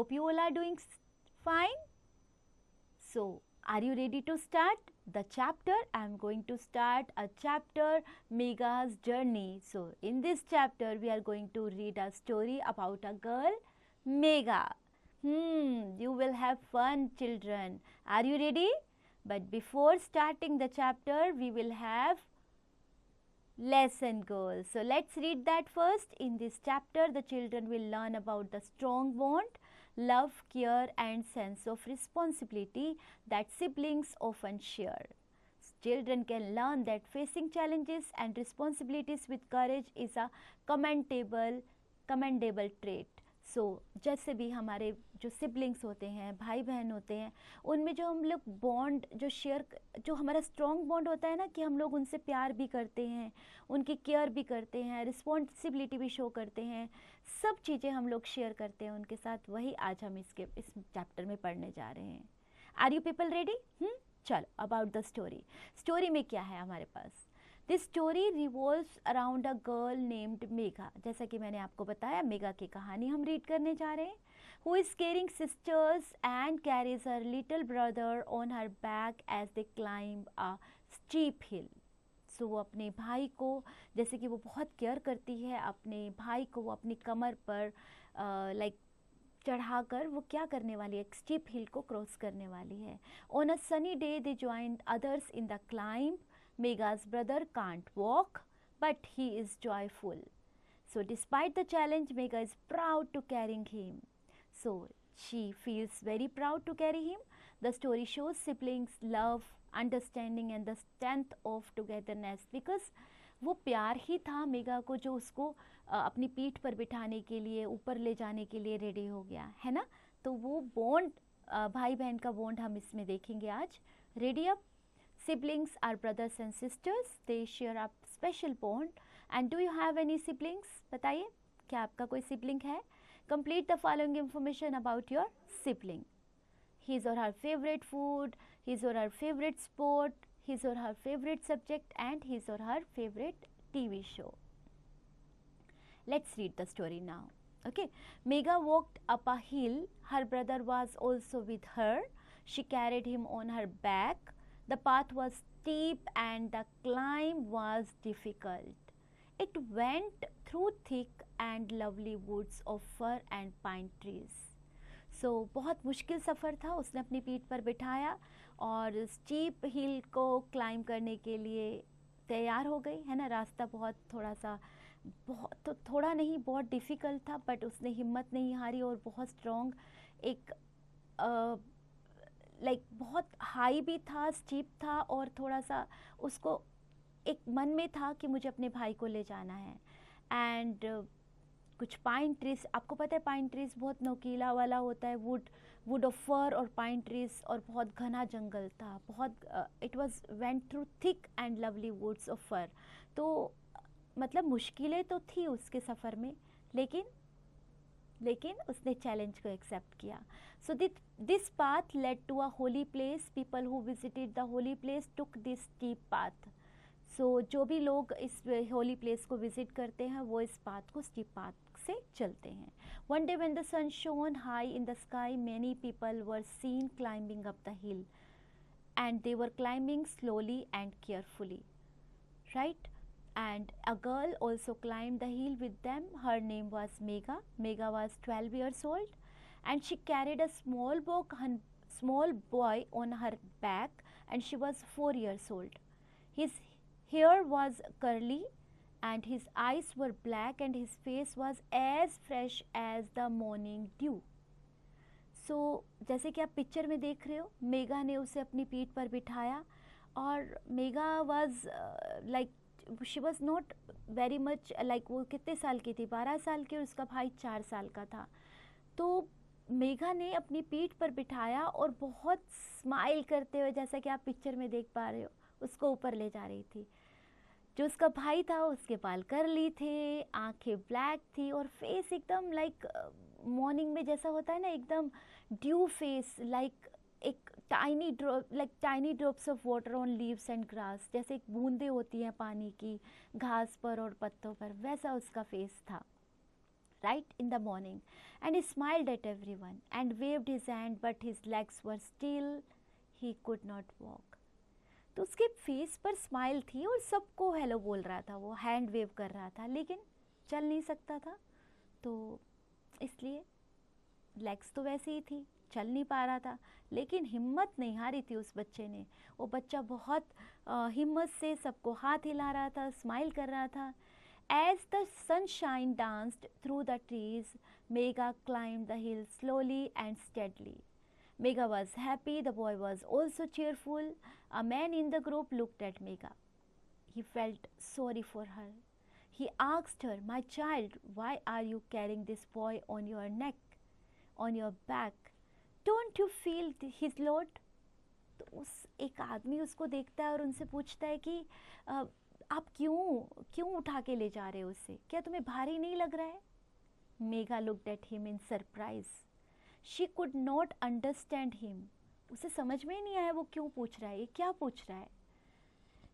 hope you all are doing fine. So are you ready to start the chapter? I am going to start a chapter, Megha's journey. So in this chapter we are going to read a story about a girl, Megha. You will have fun, children. Are you ready? But before starting the chapter, we will have lesson goals. So let's read that first. In this chapter, the children will learn about the strong bond, love, care and sense of responsibility that siblings often share. Children can learn that facing challenges and responsibilities with courage is a commendable trait. जैसे भी हमारे जो siblings होते हैं, भाई बहन होते हैं, उनमें जो हम लोग बॉन्ड जो हमारा स्ट्रॉन्ग बॉन्ड होता है ना, कि हम लोग उनसे प्यार भी करते हैं, उनकी केयर भी करते हैं, रिस्पॉन्सिबिलिटी भी शो करते हैं, सब चीज़ें हम लोग शेयर करते हैं उनके साथ, वही आज हम इस चैप्टर में पढ़ने जा रहे हैं. Are you people ready? चलो, अबाउट द स्टोरी में क्या है हमारे पास. This story revolves around a girl named Megha. जैसा कि मैंने आपको बताया, मेघा की कहानी हम रीड करने जा रहे हैं. Who is caring sisters and carries her little brother on her back as they climb a steep hill. So वो अपने भाई को, जैसे कि वो बहुत केयर करती है अपने भाई को, वो अपनी कमर पर चढ़ाकर वो क्या करने वाली है, एक स्टीप हिल को क्रॉस करने वाली है. On a sunny day they joined others in the climb. Megha's brother can't walk, but he is joyful. So despite the challenge, Megha is proud to carrying him. So she feels very proud to carry him. The story shows siblings' love, understanding and the strength of togetherness, because वो प्यार ही था मेघा को जो उसको अपनी पीठ पर बिठाने के लिए, ऊपर ले जाने के लिए रेडी हो गया है ना. तो वो बॉन्ड, भाई बहन का बॉन्ड हम इसमें देखेंगे आज. Ready up. Siblings are brothers and sisters. They share a special bond. And do you have any siblings? बताइए, क्या आपका कोई sibling है? Complete the following information about your sibling. His or her favorite food, his or her favorite sport, his or her favorite subject, and his or her favorite TV show. Let's read the story now. Okay. Megha walked up a hill. Her brother was also with her. She carried him on her back. The path was steep and the climb was difficult. It went through thick and lovely woods of fir and pine trees. So बहुत मुश्किल सफ़र था. उसने अपनी पीठ पर बिठाया और steep हिल को क्लाइंब करने के लिए तैयार हो गई, है ना. रास्ता थोड़ा नहीं, बहुत डिफ़िकल्ट था, बट उसने हिम्मत नहीं हारी और बहुत स्ट्रॉन्ग, एक बहुत हाई भी था, स्टीप था, और थोड़ा सा उसको एक मन में था कि मुझे अपने भाई को ले जाना है. एंड कुछ पाइन ट्रीज, आपको पता है पाइन ट्रीज बहुत नोकीला वाला होता है, वुड ऑफ फर और पाइन ट्रीज, और बहुत घना जंगल था, बहुत it was went through thick and lovely woods of fir. तो मतलब मुश्किलें तो थी उसके सफ़र में, लेकिन उसने चैलेंज को एक्सेप्ट किया. So this path led to a holy place. People who visited the holy place took this steep path. So जो भी लोग इस होली प्लेस को विजिट करते हैं वो इस पाथ को, स्टीप पाथ से चलते हैं. One day when the sun shone high in the sky, many people were seen climbing up the hill, and they were climbing slowly and carefully, right. And a girl also climbed the hill with them. Her name was Megha. Megha was 12 years old and she carried a small boy on her back, and she was 4 years old. His hair was curly and his eyes were black and his face was as fresh as the morning dew. So जैसे कि आप picture में देख रहे हो, मेघा ने उसे अपनी पीठ पर बिठाया, और Megha was she was not very much वो कितने साल की थी, 12 साल की, और उसका भाई 4 साल का था. तो मेघा ने अपनी पीठ पर बिठाया और बहुत स्माइल करते हुए, जैसा कि आप पिक्चर में देख पा रहे हो, उसको ऊपर ले जा रही थी. जो उसका भाई था उसके बाल कर्ली थे, आंखें ब्लैक थी, और फेस एकदम मॉर्निंग में जैसा होता है ना, एकदम ड्यू फेस, एक tiny drops of water on leaves and grass, जैसे एक बूंदें होती हैं पानी की घास पर और पत्तों पर, वैसा उसका फेस था, right in the morning, and he smiled at everyone and waved his hand, but his legs were still, he could not walk. तो उसके फेस पर स्माइल थी और सबको हेलो बोल रहा था, वो हैंड वेव कर रहा था, लेकिन चल नहीं सकता था, तो इसलिए लेग्स तो वैसे ही थी, चल नहीं पा रहा था, लेकिन हिम्मत नहीं हारी थी उस बच्चे ने। वो बच्चा बहुत हिम्मत से सबको हाथ हिला रहा था, स्माइल कर रहा था। As the sunshine danced through the trees, Megha climbed the hill slowly and steadily. Megha was happy, the boy was also cheerful. A man in the group looked at Megha. He felt sorry for her. He asked her, "My child, why are you carrying this boy on your neck, on your back? Don't you feel his load?" तो उस एक आदमी उसको देखता है और उनसे पूछता है कि आप क्यों उठा के ले जा रहे हो उससे, क्या तुम्हें भारी नहीं लग रहा है? Megha looked at him in surprise. She could not understand him. उसे समझ में ही नहीं आया वो क्यों पूछ रहा है, ये क्या पूछ रहा है.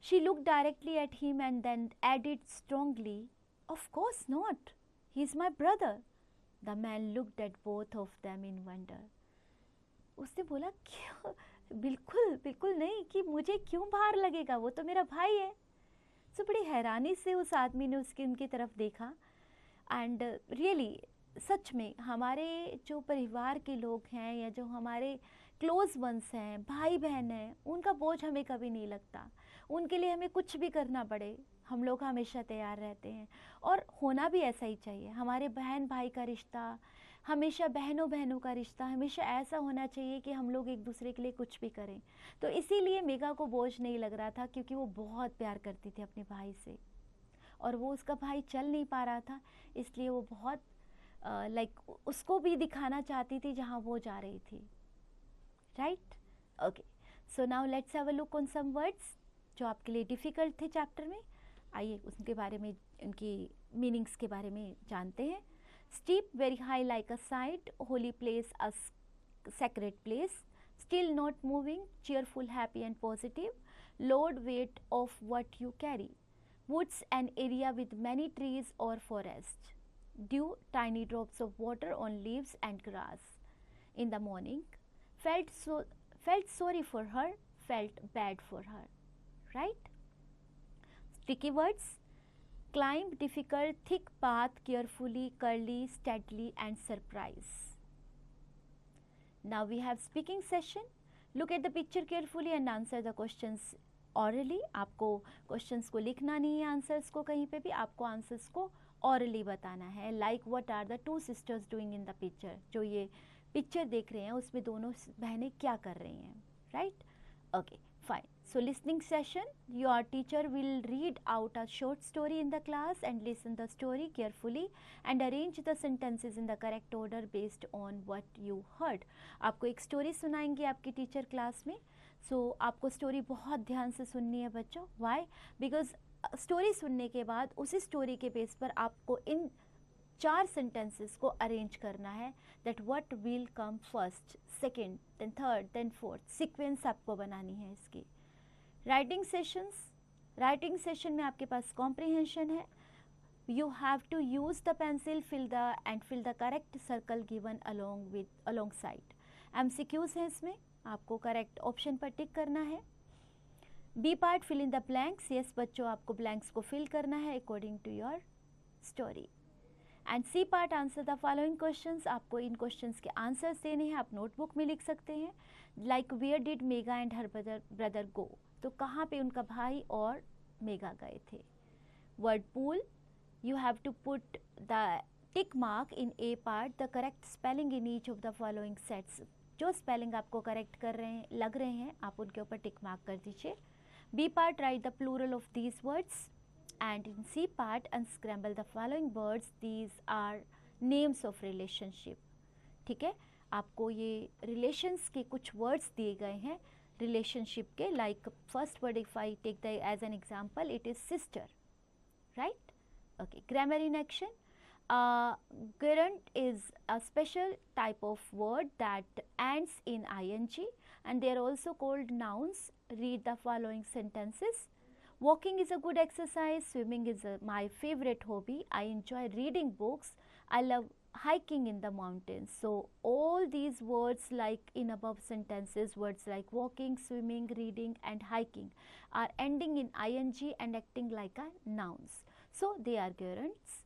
She looked directly at him and then added strongly, of course not, he is my brother. The man looked at both of them in wonder. उसने बोला, क्यों, बिल्कुल नहीं, कि मुझे क्यों भार लगेगा, वो तो मेरा भाई है. सो बड़ी हैरानी से उस आदमी ने उनकी तरफ देखा. एंड रियली सच में हमारे जो परिवार के लोग हैं या जो हमारे क्लोज वंस हैं, भाई बहन हैं, उनका बोझ हमें कभी नहीं लगता. उनके लिए हमें कुछ भी करना पड़े, हम लोग हमेशा तैयार रहते हैं, और होना भी ऐसा ही चाहिए. हमारे बहन भाई का रिश्ता हमेशा, बहनों का रिश्ता हमेशा ऐसा होना चाहिए कि हम लोग एक दूसरे के लिए कुछ भी करें. तो इसीलिए मेघा को बोझ नहीं लग रहा था, क्योंकि वो बहुत प्यार करती थी अपने भाई से, और वो उसका भाई चल नहीं पा रहा था, इसलिए वो बहुत उसको भी दिखाना चाहती थी जहाँ वो जा रही थी. Right, okay. So now let's have a look on some words जो आपके लिए डिफ़िकल्ट थे चैप्टर में. आइए उसके बारे में, उनकी मीनिंग्स के बारे में जानते हैं. Steep, very high like a site, holy place, a sacred place, still not moving, cheerful, happy and positive, load weight of what you carry. Woods, an area with many trees or forest. Dew, tiny drops of water on leaves and grass. In the morning, felt sorry for her, felt bad for her. Right? Tricky words. Climb difficult, thick path carefully, curly, steadily and surprise. Now we have speaking session. Look at the picture carefully and answer the questions orally. आपको questions को लिखना नहीं है, answers को कहीं पे भी, आपको answers को orally बताना है. Like what are the two sisters doing in the picture? जो ये picture देख रहे हैं उसमें दोनों बहनें क्या कर रही हैं. Right? Okay, fine. So listening session, your teacher will read out a short story in the class and listen the story carefully and arrange the sentences in the correct order based on what you heard. आपको एक story सुनाएंगे आपकी teacher class में. So आपको story बहुत ध्यान से सुननी है बच्चों. Why? Because story सुनने के बाद उसी story के बेस पर आपको इन 4 sentences को arrange करना है. That what will come first, second, then third, then fourth. Sequence आपको बनानी है इसकी. राइटिंग सेशन में आपके पास कॉम्प्रिहेंशन है. You have to use the pencil, fill the correct circle given alongside. MCQs है इसमें, आपको करेक्ट ऑप्शन पर टिक करना है. B part, fill in the blanks. Yes बच्चों, आपको ब्लैंक्स को फिल करना है according to your story. And C part, answer the following questions. आपको इन क्वेश्चंस के आंसर्स देने हैं, आप नोटबुक में लिख सकते हैं. Like where did Megha and her brother go. तो कहाँ पे उनका भाई और मेघा गए थे. Word pool, you have to put the tick mark in a part, the correct spelling in each of the following sets. जो स्पेलिंग आपको करेक्ट कर रहे हैं, लग रहे हैं, आप उनके ऊपर टिक मार्क कर दीजिए. B part, write the plural of these words. And in C part, unscramble the following words. These are names of relationship. ठीक है, आपको ये रिलेशंस के कुछ वर्ड्स दिए गए हैं relationship के. like first word, if I take the as an example, it is sister. Right? Okay, grammar in action. Gerund is a special type of word that ends in ing and they are also called nouns. Read the following sentences. Walking is a good exercise. Swimming is my favorite hobby. I enjoy reading books. I love hiking in the mountains. So all these words like in above sentences, words like walking, swimming, reading and hiking are ending in ing and acting like a nouns. So they are gerunds.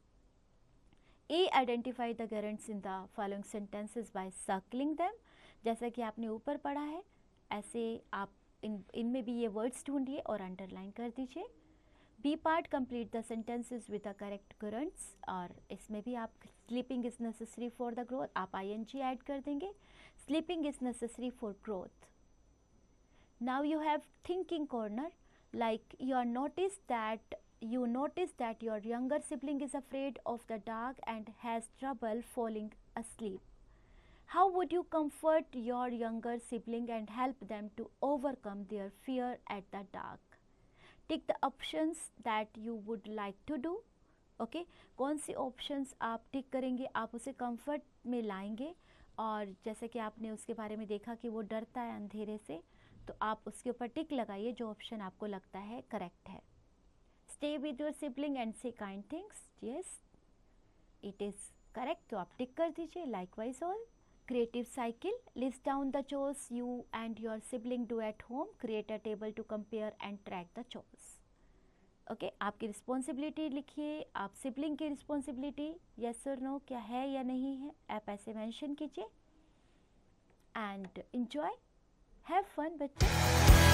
A, identify the gerunds in the following sentences by circling them. जैसा कि आपने ऊपर पढ़ा है ऐसे आप इनमें भी ये वर्ड्स ढूंढिए और अंडरलाइन कर दीजिए. B part, complete the sentences with the correct gerunds. और इसमें भी आप sleeping is necessary for the growth, आप ing ऐड कर देंगे. Sleeping is necessary for growth. Now you have thinking corner. like you notice that your younger sibling is afraid of the dark and has trouble falling asleep. How would you comfort your younger sibling and help them to overcome their fear at the dark? Tick the options that you would like to do. Okay, कौन सी options आप टिक करेंगे, आप उसे comfort में लाएंगे. और जैसे कि आपने उसके बारे में देखा कि वो डरता है अंधेरे से, तो आप उसके ऊपर टिक लगाइए जो ऑप्शन आपको लगता है करेक्ट है. Stay with your sibling and say kind things. Yes, it is correct, तो आप टिक कर दीजिए. Likewise all. Creative cycle. List down the chores you and your sibling do at home. Create a table to compare and track the chores. Okay, आपकी responsibility लिखिए, आप sibling की responsibility yes और no क्या है या नहीं है, आप ऐसे मेंशन कीजिए. एंड एंजॉय, हैव फन बच्चे.